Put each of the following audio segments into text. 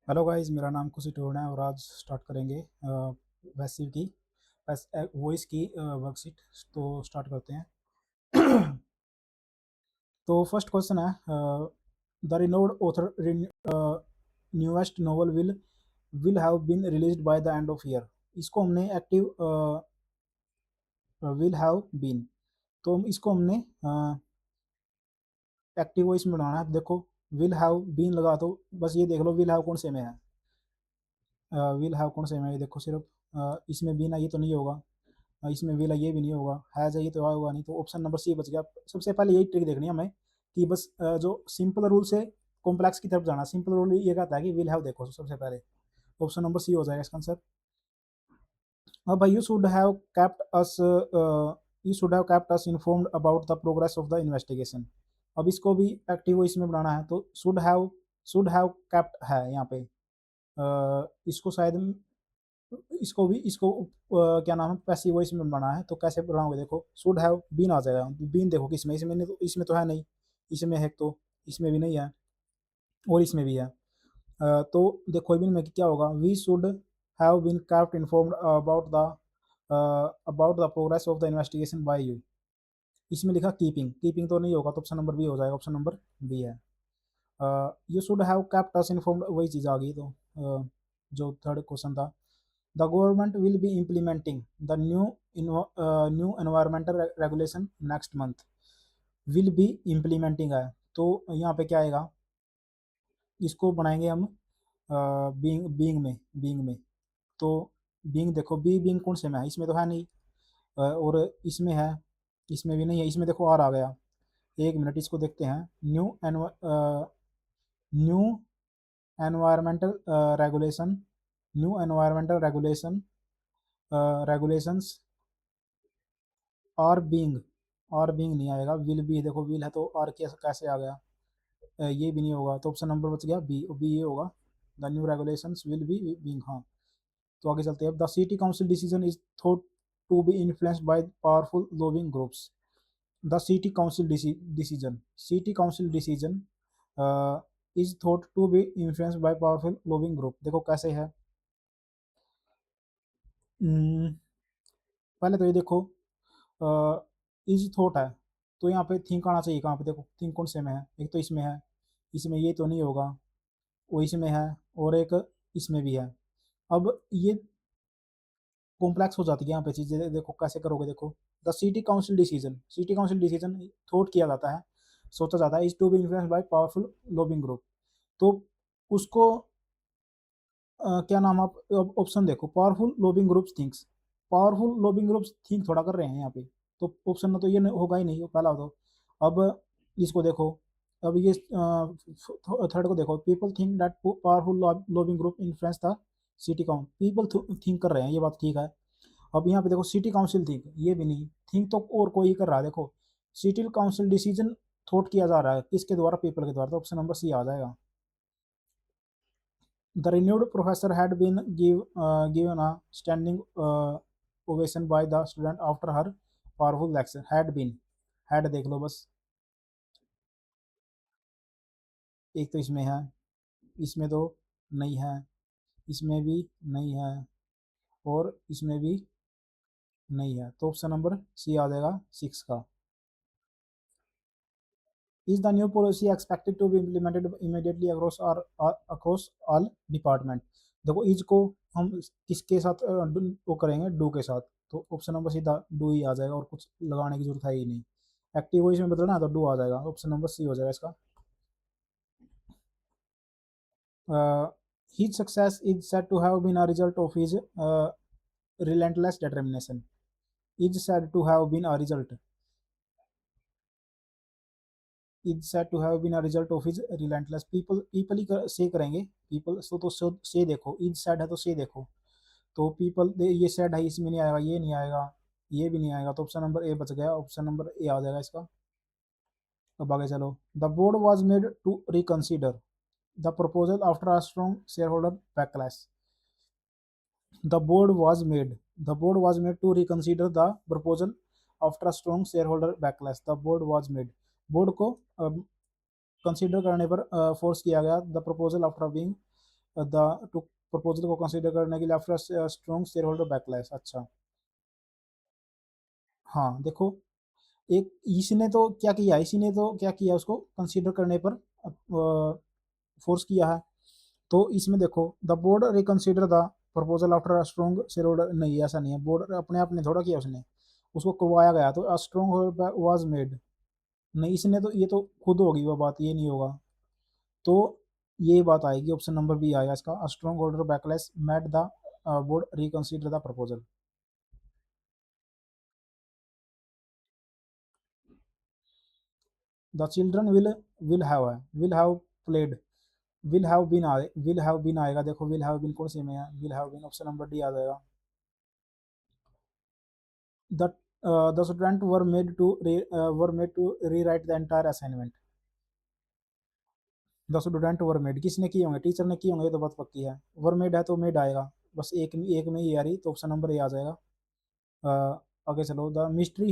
Hello guys, मेरा नाम खुशी टोन है और आज स्टार्ट करेंगे वैसिव की वॉइस की वर्कशीट। तो स्टार्ट करते हैं। तो फर्स्ट क्वेश्चन है, the renowned author newest novel will have been released by the end of year. इसको हमने एक्टिव विल हैव बीन, तो इसको हमने एक्टिव वॉइस में बनाना है। देखो, विल हैव बीन लगा तो बस ये देख लो विल हैव कौन से में है। विल हैव कौन से में है, ये देखो सिर्फ इसमें बीन है ये तो नहीं होगा, इसमें विल है ये भी नहीं होगा, हैज़ है ये तो होगा नहीं, तो ऑप्शन नंबर सी बच गया। सबसे पहले यही ट्रिक देखनी है हमें कि बस जो सिंपल रूल से कॉम्प्लेक्स की तरफ जाना। सिंपल रूल ये कहता है कि विल हैव, देखो सबसे पहले ऑप्शन नंबर सी हो जाएगा इसका आंसर। अब भाई, you should have kept us informed about the progress of the investigation. अब इसको भी एक्टिव वॉइस में बनाना है, तो शुड हैव केप्ट है यहाँ पे। इसको शायद इसको क्या नाम है, पैसिव वॉइस में बनाना है। तो कैसे बनाओगे, देखो शुड हैव बीन आ जाएगा। बीन देखो किसमें, इसमें नहीं, तो इसमें तो है नहीं, इसमें है तो इसमें भी नहीं है और इसमें भी है। तो देखो इनमें क्या होगा, we should have been kept informed about the progress of the investigation by you. इसमें लिखा कीपिंग, कीपिंग तो नहीं होगा, तो ऑप्शन नंबर बी हो जाएगा, ऑप्शन नंबर बी है। You should have kept us informed, वही चीज़ आ गई। तो जो थर्ड क्वेश्चन था, the government will be implementing the new environmental regulation next month. Will be implementing है, तो यहाँ पे क्या आएगा, इसको बनाएंगे हम बीइंग में। तो बीइंग देखो, बीइंग कौन से में है, इसमें तो है नहीं, और इसमें है, इसमें भी नहीं है, इसमें देखो आर आ गया। एक मिनट, इसको देखते हैं। New environmental regulation, new environmental regulations are being नहीं आएगा, विल बी, देखो विल है तो आर कैसे आ गया। ये भी नहीं होगा, तो ऑप्शन नंबर बच गया बी, बी ये होगा। The new regulations will be being, हाँ। तो आगे चलते हैं। The city council decision is thought to be influenced by powerful lobbying groups. The city council decision is thought to be influenced by powerful lobbying group. देखो कैसे है। हम्म, पहले तो ये देखो, इज थॉट है, तो यहाँ पे थिंक आना चाहिए। कहाँ पे, देखो थिंक कौन से में है, एक तो इसमें है, इसमें ये तो नहीं होगा, वो इसमें है, और एक इसमें भी है। अब ये कॉम्प्लेक्स हो जाती है यहाँ पे चीज़ें, देखो कैसे करोगे। देखो, the city council decision thought किया जाता है, सोचा जाता है, is to be influenced by powerful lobbying group. तो उसको क्या नाम, आप ऑप्शन देखो, powerful lobbying groups thinks. Powerful lobbying groups think थोड़ा कर रहे हैं यहाँ पे, तो ऑप्शन में तो ये होगा ही नहीं, वो पहला तो। अब इसको देखो, अब ये थर्ड को देखो, people think that powerful lobbying group influence the city count. People think कर रहे हैं, ये बात ठीक है। अब यहाँ पे देखो, सिटी काउंसिल थिंक, ये भी नहीं, थिंक तो और कोई कर रहा है। देखो, सिटी काउंसिल डिसीजन थॉट किया जा रहा है किसके द्वारा, पीपल के द्वारा, तो ऑप्शन नंबर सी आ जाएगा। The renewed professor had been given a standing ovation by the student after her powerful lecture. Had been, had देख लो बस, एक तो इसमें है, इसमें तो नहीं है, इसमें भी नहीं है, और इसमें भी नहीं है, तो ऑप्शन नंबर सी आ जाएगा, सिक्स का। Is the new policy expected to be implemented immediately across all department? देखो, इज को हम किसके साथ वो करेंगे, डू के साथ, तो ऑप्शन नंबर सीधा डू ही आ जाएगा, और कुछ लगाने की जरूरत है ही नहीं। एक्टिव वॉइस में बदलना है तो डू आ जाएगा, ऑप्शन नंबर सी हो जाएगा इसका। His success is said to have been a result of his relentless determination. Is said to have been a result, is said to have been a result of his relentless. People ही से करेंगे, people तो से देखो, is said है तो से देखो, तो पीपल ये सेड है, इसमें नहीं आएगा, ये नहीं आएगा, ये भी नहीं आएगा, तो ऑप्शन नंबर ए बच गया, ऑप्शन नंबर ए आ जाएगा इसका। अब आगे चलो। The board was made to reconsider the proposal after a strong shareholder backlash. The board was made the board was made to reconsider the proposal after a strong shareholder backlash. The board was made, board को consider करने पर force किया गया, the proposal after being the to proposal को consider करने के लिए after strong shareholder backlash. अच्छा, हाँ देखो, एक इसने तो क्या किया, इसी ने तो क्या किया, उसको कंसीडर करने पर फोर्स किया है। तो इसमें देखो, the board reconsider the proposal after a strong share holder, नहीं ऐसा नहीं है, बोर्ड अपने आप ने थोड़ा किया, उसने उसको करवाया गया, तो अ स्ट्रॉन्ग होल्डर वाज मेड, नहीं इसने तो, ये तो खुद होगी वो बात, ये नहीं होगा। तो ये बात आएगी, ऑप्शन नंबर बी आएगा इसका, a strong holder backlash made the board reconsider the proposal. The children will have played, will have been आएगा, देखो विल हैव बीन कौन से में है, will have been option number D आ जाएगा। The the student were made to rewrite the entire assignment. The student were made किसने किए होंगे, टीचर ने किए होंगे, ये तो बात पक्की है। वर मेड है तो मेड आएगा, बस एक में ही आ रही, तो ऑप्शन नंबर ए आ जाएगा। आगे चलो, the mystery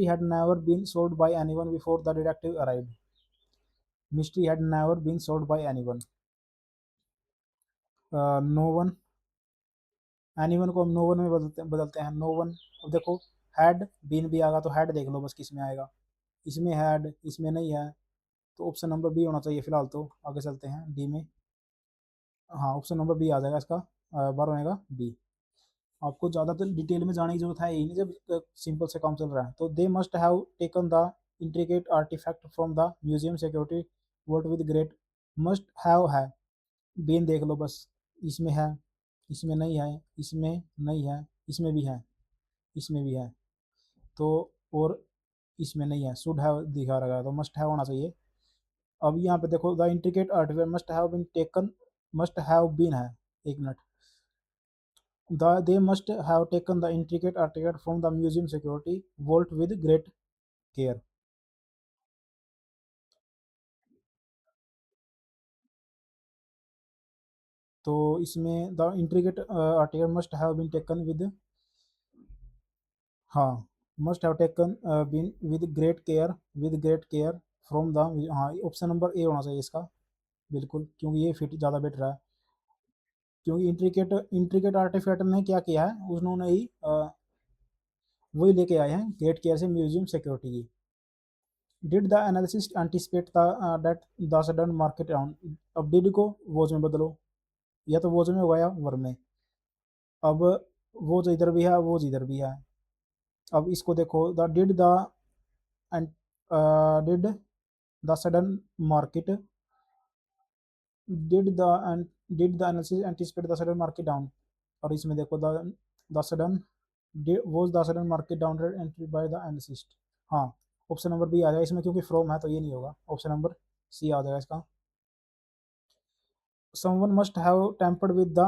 had never been solved by anyone before the detective arrived. Mystery had never been solved by anyone, no one, anyone को हम नो वन में बदलते हैं, नो वन। अब देखो, हैड बीन भी आएगा, तो हैड देख लो बस किस में आएगा, इसमें हैड, इसमें नहीं है, तो ऑप्शन नंबर बी होना चाहिए फिलहाल। तो आगे चलते हैं डी में, हाँ ऑप्शन नंबर बी आ जाएगा इसका, बार होएगा बी। आपको ज़्यादा तो डिटेल में जाने की जरूरत है ही नहीं, जब सिंपल से काम चल रहा है। तो they must have taken the intricate artifact from the museum security were with great, must have है, बीन देख लो बस, इसमें है, इसमें नहीं है, इसमें नहीं है, इसमें भी है, इसमें भी है, तो और इसमें नहीं है, शुड हैव दिखा रहा है, तो मस्ट हैव होना चाहिए। अब यहाँ पे देखो, the intricate artefact must have been taken, must have been है, एक minute, they must have taken the intricate artifact from the museum security vault with great care। तो इसमें the intricate artefact must have been taken with, हाँ must have taken been with great care from the, हाँ option number A होना चाहिए इसका, बिल्कुल, क्योंकि ये फिट ज़्यादा बेटर है। क्योंकि इंट्रिकेट इंट्रिकेट आर्टिफैक्ट ने क्या किया है, उन्होंने ही वही लेके आए हैं ग्रेट केयर से म्यूजियम सिक्योरिटी की। Did the analysis anticipate that the sudden market down, अब डिड को वॉज में बदलो, या तो वॉज में होगा या वर में। अब वॉज इधर भी है, वॉज इधर भी है। अब इसको देखो, the did the sudden market, did the did the analysis anticipate the sudden market down, और इसमें देखो the sudden was the sudden market down rate entry by the analyst, हाँ ऑप्शन नंबर बी आ जाएगा इसमें, क्योंकि फ्रॉम है तो ये नहीं होगा, ऑप्शन नंबर सी आ जाएगा इसका। someone must have tampered with the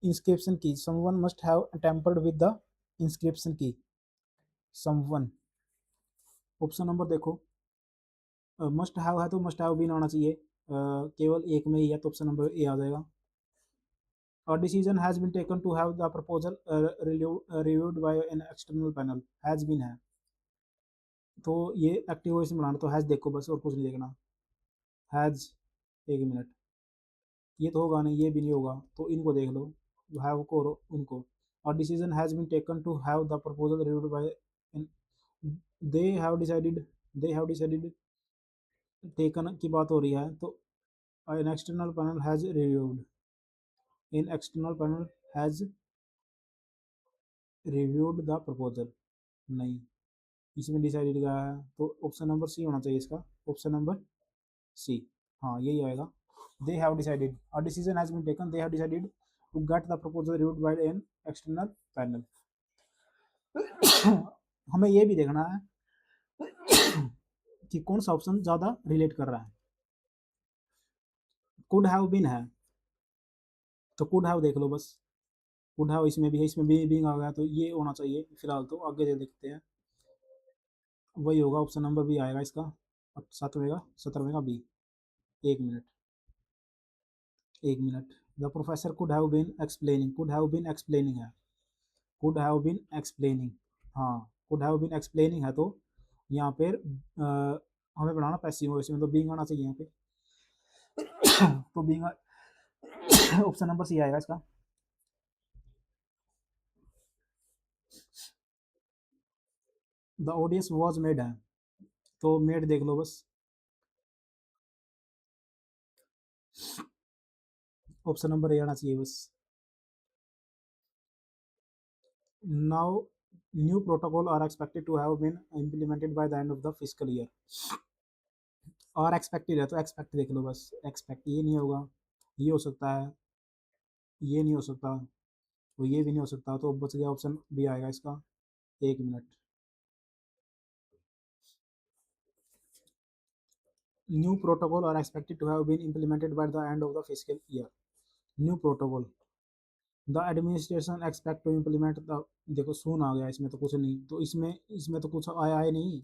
inscription key, someone must have tampered with the inscription key, someone, option number देखो, मस्ट हैव है तो मस्ट हैव भी ना आना चाहिए, केवल एक में ही है, तो ऑप्शन नंबर ए आ जाएगा। A decision has been taken to have the proposal reviewed by an external panel, has been है, तो ये एक्टिव वॉइस में बनाना, तो हैज देखो बस, और कुछ नहीं देखना, हैज, एक मिनट, ये तो होगा नहीं, ये भी नहीं होगा, तो इनको देख लो, हैव को और उनको। और decision has been taken to have the proposal reviewed by, they have decided, they have decided, taken की बात हो रही है, तो an external panel has reviewed, in external panel has reviewed the proposal, नहीं इसमें डिसाइडेड गया है, तो ऑप्शन नंबर सी होना चाहिए इसका, ऑप्शन नंबर सी, हाँ यही आएगा। They have decided, a decision has been taken, they have decided to get the proposal reviewed by an external panel. हमें ये भी देखना है कि कौन सा ऑप्शन ज़्यादा रिलेट कर रहा है। कुड हैव बीन है, तो कुड हैव देख लो बस, कुड हैव इसमें भी है, इसमें भी बीइंग आ गया, तो ये होना चाहिए फिलहाल, तो आगे से देखते हैं, वही होगा, ऑप्शन नंबर बी आएगा इसका, 17वें का बी। एक मिनट, एक मिनट, the professor could have been explaining, could have been explaining है, कुड हैव बीन एक्सप्लेनिंग, हाँ कुड हैव बीन एक्सप्लेनिंग है, तो यहाँ पर हमें बनाना पैसिव वॉइस में, तो बीइंग आना चाहिए यहाँ पे। तो बीइंग ऑप्शन नंबर सी आएगा इसका। द ऑडियंस वाज मेड है, तो मेड देख लो बस, ऑप्शन नंबर ए आना चाहिए बस। Now new protocol are expected to have been implemented by the end of the physical year. और एक्सपेक्टेड है तो एक्सपेक्ट देख लो बस, एक्सपेक्ट ये नहीं होगा, ये हो सकता है, ये नहीं हो सकता, तो ये भी नहीं हो सकता, तो बच गया ऑप्शन बी आएगा इसका। एक मिनट। New protocol are expected to have been implemented by the end of the physical year. New protocol, the administration expect to implement the, देखो सून आ गया इसमें तो कुछ नहीं, तो इसमें तो कुछ आया है नहीं,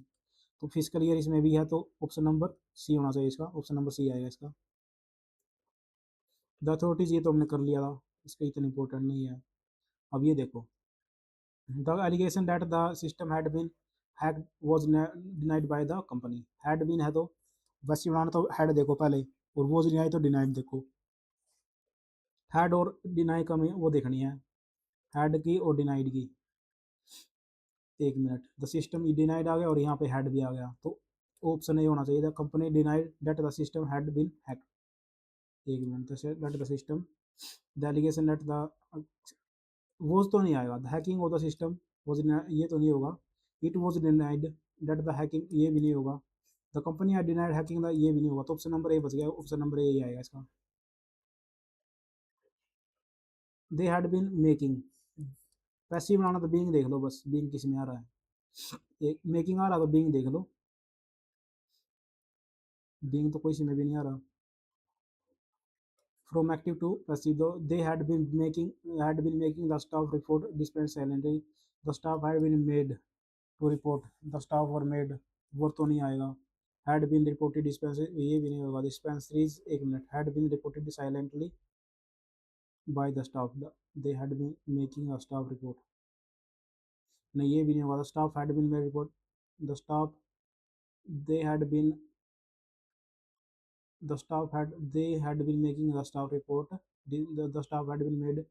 तो फिजिकल ईयर इसमें भी है, तो ऑप्शन नंबर सी होना चाहिए इसका, ऑप्शन नंबर सी आएगा इसका। द अथॉरिटीज ये तो हमने कर लिया था, इसका इतना इंपॉर्टेंट नहीं है। अब ये देखो, the allegation that the system had been hacked was denied by the company. Had been है तो वैसे बनाना, तो हैड देखो पहले, और वॉज डिनाइड तो डिनाइड देखो। हैड और डिनाई का में वो देखनी है, हैड की और डिनाइड की। एक मिनट, द सिस्टम डिनाइड आ गया और यहाँ पे हैड भी आ गया, तो ऑप्शन ए होना चाहिए, the company denied that the system had been hacked. एक minute, that the system, the allegation that the, वो तो नहीं आएगा, the hacking of the system was, ये तो नहीं होगा। It was denied that the hacking, ये भी नहीं होगा। The company had denied hacking the, ये भी नहीं होगा, तो ऑप्शन नंबर ए बच गया, ऑप्शन नंबर ए ही आएगा इसका। They had been making, passive बनाना तो बीइंग देख लो बस, बीइंग किस में आ रहा है, एक मेकिंग आ रहा तो बीइंग देख लो, बीइंग तो कोई सी में भी नहीं आ रहा। From active to passive, though they had been making the staff report dispatch silently. The staff had been made to report. The staff were made, वो तो नहीं आएगा। Had been reported dispatch, ये भी नहीं होगा। Dispensaries, एक minute, had been reported silently by the staff. They had been making a staff report, नहीं ये भी नहीं होगा। The staff had been made report. The staff, they had been, the staff had, they had been making the staff report. The staff had been made,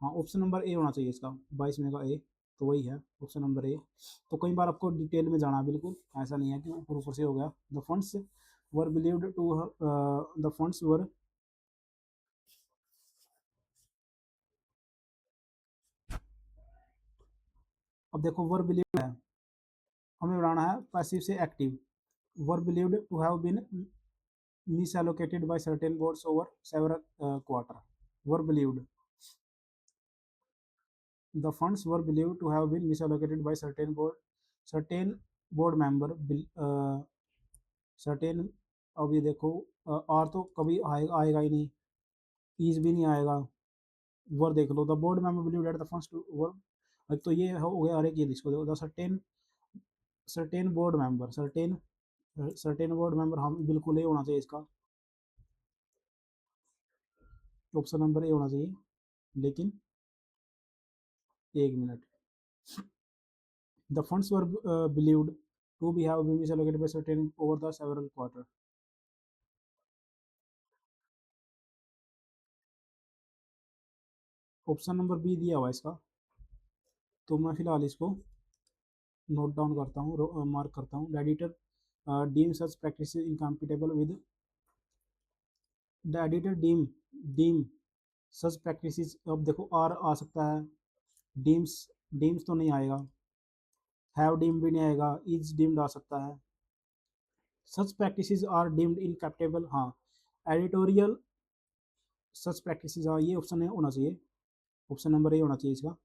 हाँ option number A होना चाहिए इसका, 22 में का ए, तो वही है ऑप्शन नंबर ए। तो कई बार आपको डिटेल में जाना, बिल्कुल ऐसा नहीं है कि ऊपर ऊपर से हो गया। The funds were believed to, the funds were, अब देखो वर बिलीव्ड है, हमें बनाना है पैसिव से active. Were believed to have been misallocated by certain boards over several quarter। Were believed, the funds were believed to have been misallocated by certain board member, certain, अब ये देखो, are तो कभी आएगा ही नहीं, ईज भी नहीं आएगा, वर देख लो, the board member believe that the funds to were, तो ये हो गया, और एक ये इसको देखो, the certain, certain board member, certain, certain board member, हम बिल्कुल ये होना चाहिए इसका, ऑप्शन नंबर ए होना चाहिए। लेकिन एक मिनट, the funds were believed to be have been misallocated by certain over the several quarter। Option number B दिया हुआ है इसका, तो मैं फिलहाल इसको नोट डाउन करता हूँ, मार्क करता हूँ। The editor deem such practice incompatible with, the editor deem such practice, अब देखो आर आ सकता है, डीम्स, डीम्स तो नहीं आएगा, हैव डीम भी नहीं आएगा, इज डीम्ड आ सकता है, सच प्रैक्टिस आर डीम्ड इनकैप्टेबल, हाँ, एडिटोरियल सच प्रैक्टिस, हाँ ये ऑप्शन होना चाहिए, ऑप्शन नंबर ए होना चाहिए इसका,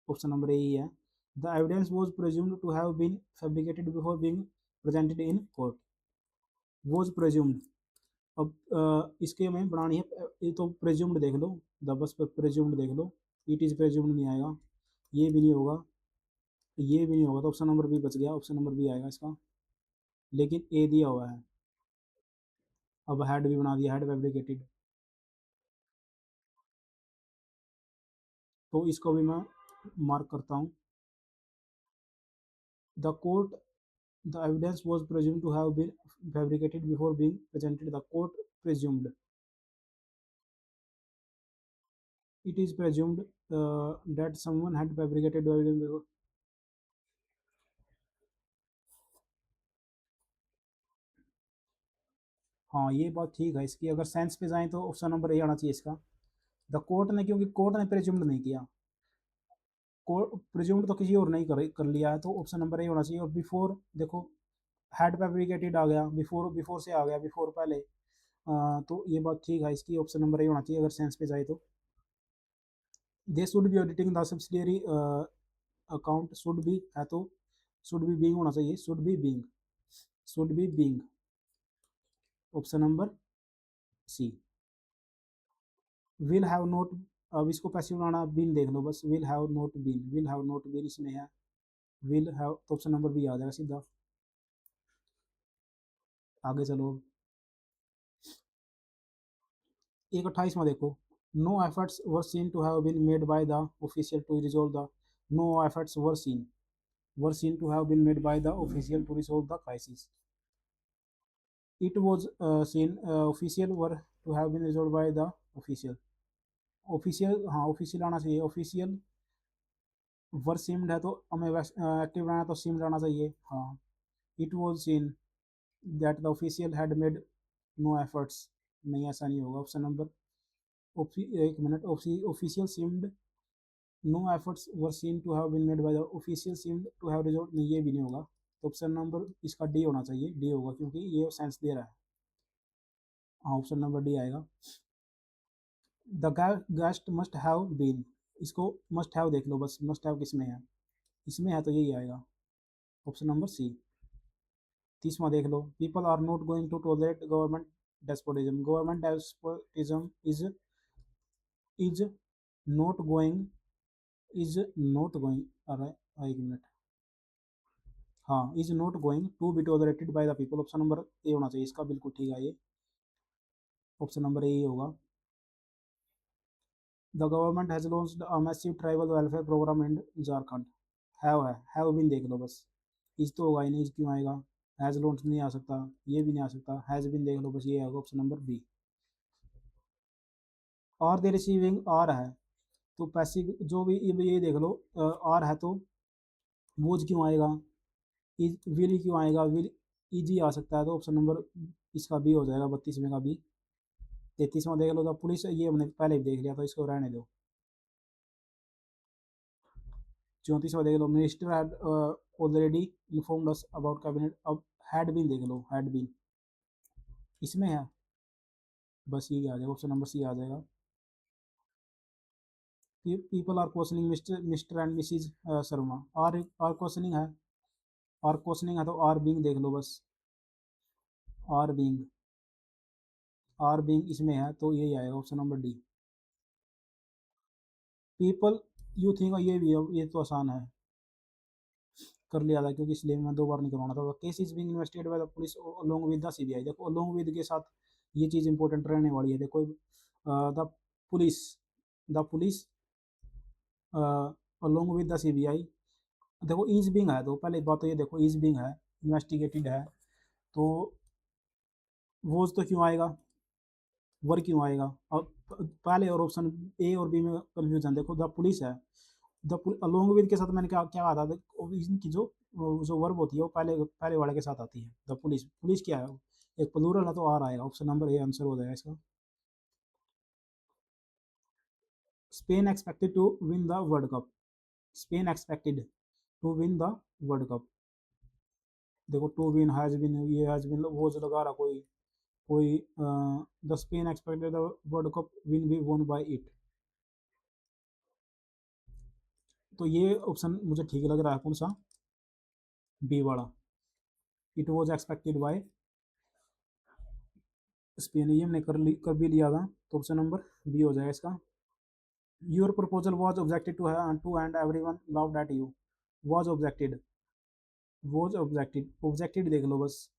ऑप्शन नंबर ए ही है। The evidence was presumed to have been fabricated before being presented in court. Was presumed, अब इसके में बनानी है, ये तो प्रेज्यूम्ड देख लो, द बस पर प्रेज्यूम्ड देख लो, इट इज़ प्रेज्यूम्ड नहीं आएगा, ये भी नहीं होगा, ये भी नहीं होगा, तो ऑप्शन नंबर बी बच गया, ऑप्शन नंबर बी आएगा इसका। लेकिन ए दिया हुआ है, अब हैड भी बना दिया, हैड फैब्रिकेटेड, तो इसको भी मैं मार्क करता हूँ। The court, the evidence was presumed to have been fabricated before being presented। The court presumed. It is presumed that someone had fabricated evidence before. हाँ ये बात ठीक है इसकी, अगर सेंस पे जाएं तो ऑप्शन नंबर ए आना चाहिए इसका। द कोर्ट ने, क्योंकि कोर्ट ने प्रेज्यूम्ड नहीं किया, प्रिज्यूम्ड तो किसी और ने ही कर लिया है, तो ऑप्शन नंबर ए होना चाहिए। और बिफोर देखो, हैड फैब्रिकेटेड आ गया, बिफोर बिफोर से आ गया, बिफोर पहले, तो ये बात ठीक है इसकी, ऑप्शन नंबर ए होना चाहिए अगर सेंस पे जाए तो। They should be auditing the subsidiary account, should be है तो शुड बी बीइंग होना चाहिए, should be being, should be being, option number C. Will have not, अब इसको पैसिव बनाना, बीन देख लो बस, will have not been, will have not been इसमें है, विल हैव तो ऑप्शन नंबर बी आ जाएगा सीधा। आगे चलो, एक 28वां देखो, no efforts were seen to have been made by the official to resolve the, no efforts were seen to have been made by the official to resolve the crisis. It was seen official were to have been resolve by the official, official हाँ official आना चाहिए, official वर seemed है तो हमें active रहना तो seemed आना चाहिए, हाँ। It was seen that the official had made no efforts, नहीं ऐसा नहीं होगा, ऑप्शन नंबर, एक minute, official seemed, no efforts were seen to have been made by the official seemed to have resolve, नहीं ये भी नहीं होगा, तो ऑप्शन नंबर इसका डी होना चाहिए, डी होगा क्योंकि ये सेंस दे रहा है, हाँ ऑप्शन नंबर डी आएगा। The guest must have been, इसको मस्ट हैव देख लो बस, मस्ट हैव किसमें है, इसमें है तो यही आएगा, ऑप्शन नंबर सी। 30वां देख लो, people are not going to tolerate government despotism, government despotism is not going, is not going, अरे एक मिनट, हाँ is not going to be tolerated by the people, option number A होना चाहिए इसका, बिल्कुल ठीक है ये, ऑप्शन नंबर ए ही होगा। The government has launched a massive tribal welfare programme in Jharkhand, है, हैव बीन देख लो बस, इज तो होगा ही नहीं, इज क्यों आएगा, हैज लॉन्च नहीं आ सकता, ये भी नहीं आ सकता, हैज बीन देख लो बस, ये आएगा option number B. Are they receiving are है, तो पैसिव जो भी ये देख लो, आर है तो वोज क्यों आएगा, इज विल क्यों आएगा, विल इज ही आ सकता है, तो ऑप्शन नंबर इसका बी हो जाएगा, 32वें का बी। 33वां देख लो, तो पुलिस, ये हमने पहले भी देख लिया तो इसको रहने दो। 34वां देख लो, minister had already informed us about cabinet, अब हैड बीन देख लो, हैड बीन इसमें है, बस ये आ जाएगा, ऑप्शन नंबर सी आ जाएगा। People are questioning Mr and Mrs Sharma, are questioning है, आर क्वेश्चनिंग है तो आर बीइंग देख लो बस, आर बीइंग, आर बीइंग इसमें है तो यही आएगा option number D. People you think, ये भी है, ये तो आसान है, कर लिया था क्योंकि इसलिए मैं 2 बार नहीं करवाना था। Case is being investigated by the police along with the CBI, देखो अलोंग विद के साथ ये चीज़ इंपॉर्टेंट रहने वाली है, देखो the police, the police along with the CBI, देखो इज बीइंग है तो पहले बात तो ये देखो, इज बीइंग है, इन्वेस्टिगेटेड है, तो वो तो क्यों आएगा, वर क्यों आएगा, और पहले और ऑप्शन ए और बी में कन्फ्यूजन, देखो द पुलिस है, द अलोंग विद के साथ मैंने क्या क्या कहा था, इनकी जो वर्ब होती है वो पहले पहले वाले के साथ आती है, द पुलिस, पुलिस क्या है, एक प्लूरल है तो आर आएगा, ऑप्शन नंबर ए आंसर हो जाएगा इसका। Spain expected to win the World Cup, Spain expected to win the World Cup, देखो टू विन, हैज बिन, ये हैज बिन वो जो लगा रहा कोई, कोई the Spain expected the World Cup win be won by it, तो ये ऑप्शन मुझे ठीक लग रहा है, कौन सा, बी वाला, it was expected bye Spain, ये हमने कर भी लिया था, तो ऑप्शन नंबर बी हो जाएगा इसका। Your proposal was objected to and everyone loved at you, was objected, was objected, objected देख लो बस,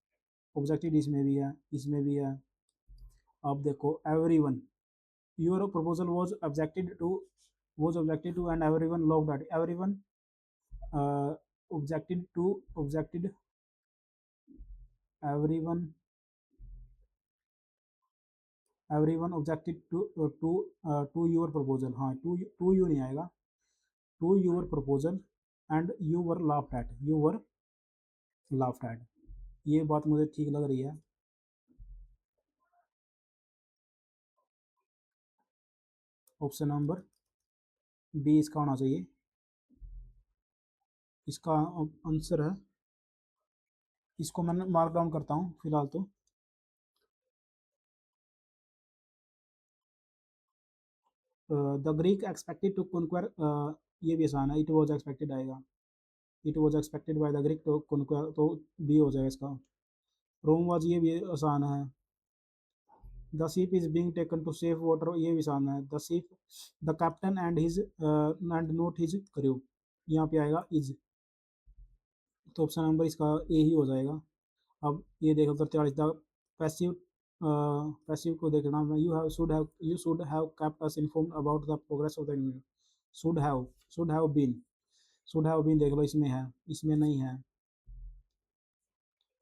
ऑब्जेक्टेड इसमें भी है, इसमें भी है, अब देखो everyone, your proposal was objected to and everyone loved at, everyone objected to, objected everyone everyone objected to your proposal, हाँ टू यू नहीं आएगा, to your proposal and you were laughed at. ये बात मुझे ठीक लग रही है। ऑप्शन नंबर बी इसका होना चाहिए, इसका आंसर है। इसको मैं मार्क डाउन करता हूँ फिलहाल तो। The Greek expected to conquer, ये भी आसान है, इट वॉज एक्सपेक्टेड आएगा, it was expected by the Greek to conquer, तो बी हो जाएगा इसका। रोम वाज, ये भी आसान है। The ship is being taken to safe water, ये भी आसान है। The ship, the captain and his and not his crew, यहाँ पे आएगा इज, तो ऑप्शन नंबर इसका ए ही हो जाएगा। अब ये देखो तो 43, द पैसिव, पैसिव को देखना, you should have kept us informed about the progress of the unit. Should have been, should have been देख लो, इसमें है, इसमें नहीं है,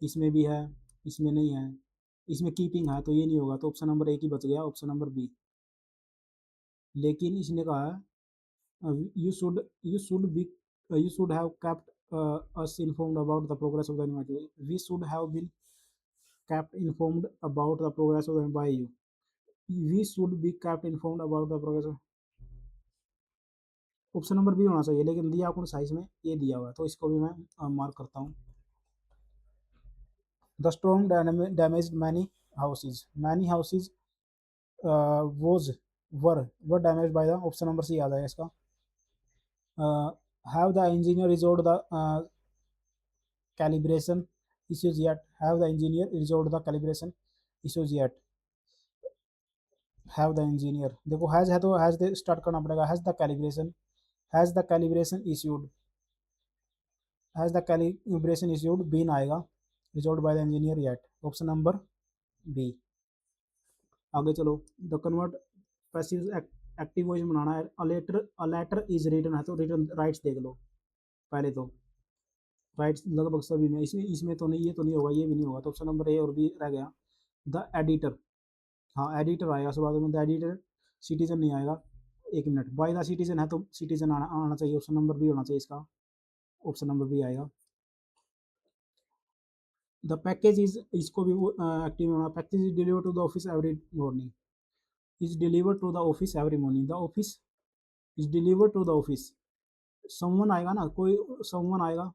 इसमें भी है, इसमें नहीं है, इसमें कीपिंग है, तो ये नहीं होगा, तो ऑप्शन नंबर एक ही बच गया, ऑप्शन नंबर बी। लेकिन इसने कहा है you should be, you should have kept us informed about the progress of the unit, we should have been kept informed about the progress of the by you, we should be kept informed about the progress of, option number B होना चाहिए, लेकिन दिया आपको size में ये दिया हुआ है, तो इसको भी मैं मार्क करता हूँ। The storm damage many houses was were damage by the, option number C आ जाएगा इसका। Have the engineer resolve the calibration issues yet, have the engineer resolved the calibration issues yet, have the engineer, देखो has है तो has they start करना पड़ेगा, has the calibration issued, has the calibration issued been आएगा, resolve by the engineer yet, option number B. आगे चलो, the convert passive active voice बनाना है, अ लेटर इज रिटन है, तो रिटन राइट्स देख लो पहले तो, राइट्स लगभग सभी में, इसमें तो नहीं, ये तो नहीं होगा, ये भी नहीं होगा, तो ऑप्शन नंबर ए और बी रह गया। द एडिटर, हाँ एडिटर आएगा सुबह में, द एडिटर, सिटीजन नहीं आएगा, एक मिनट, बाय द सिटीजन है तो सिटीजन आना चाहिए, ऑप्शन नंबर बी होना चाहिए इसका, ऑप्शन नंबर बी आएगा। द पैकेज इज, इसको भी एक्टिव में होना, package is deliver to the office every morning, is deliver to the office every morning, the office is deliver to the office, someone आएगा ना, कोई समवन आएगा,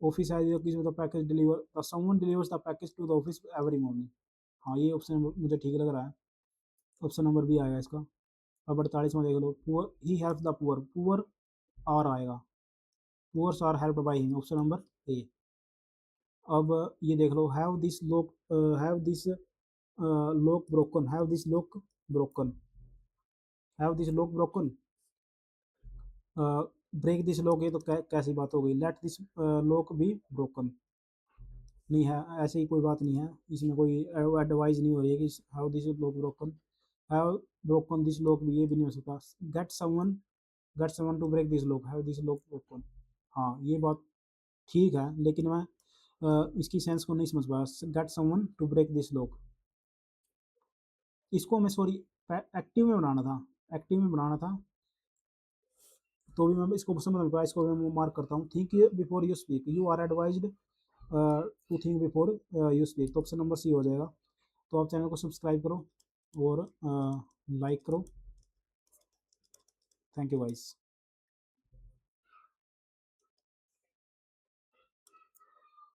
office है किसी में, तो package deliver, the someone delivers the package to the office every morning, हाँ ये ऑप्शन मुझे ठीक लग रहा है, ऑप्शन नंबर बी आएगा इसका। अब 48 में देख लो, poor he help the poor, poor are आएगा, poors are helped by him, option number A. अब ये देख लो, have this lock broken, have this lock broken, have this lock broken, break this lock, ये तो कैसी बात हो गई, let this lock be broken, नहीं है, ऐसे ही कोई बात नहीं है, इसमें कोई एडवाइज नहीं हो रही है कि how this lock broken, have broken this lock भी, ये भी नहीं हो सकता, get someone to break this lock, have this lock broken, हाँ ये बात ठीक है, लेकिन मैं इसकी सेंस को नहीं समझ पाया, get someone to break this lock, इसको मैं सॉरी एक्टिव में बनाना था, एक्टिव में बनाना था, तो भी मैं इसको समझ नहीं पाया, इसको मैं मार्क करता हूँ, think before you speak, you are advised to think before you speak, तो ऑप्शन नंबर सी हो जाएगा। तो आप चैनल को सब्सक्राइब करो और लाइक करो, थैंक यू गाइस।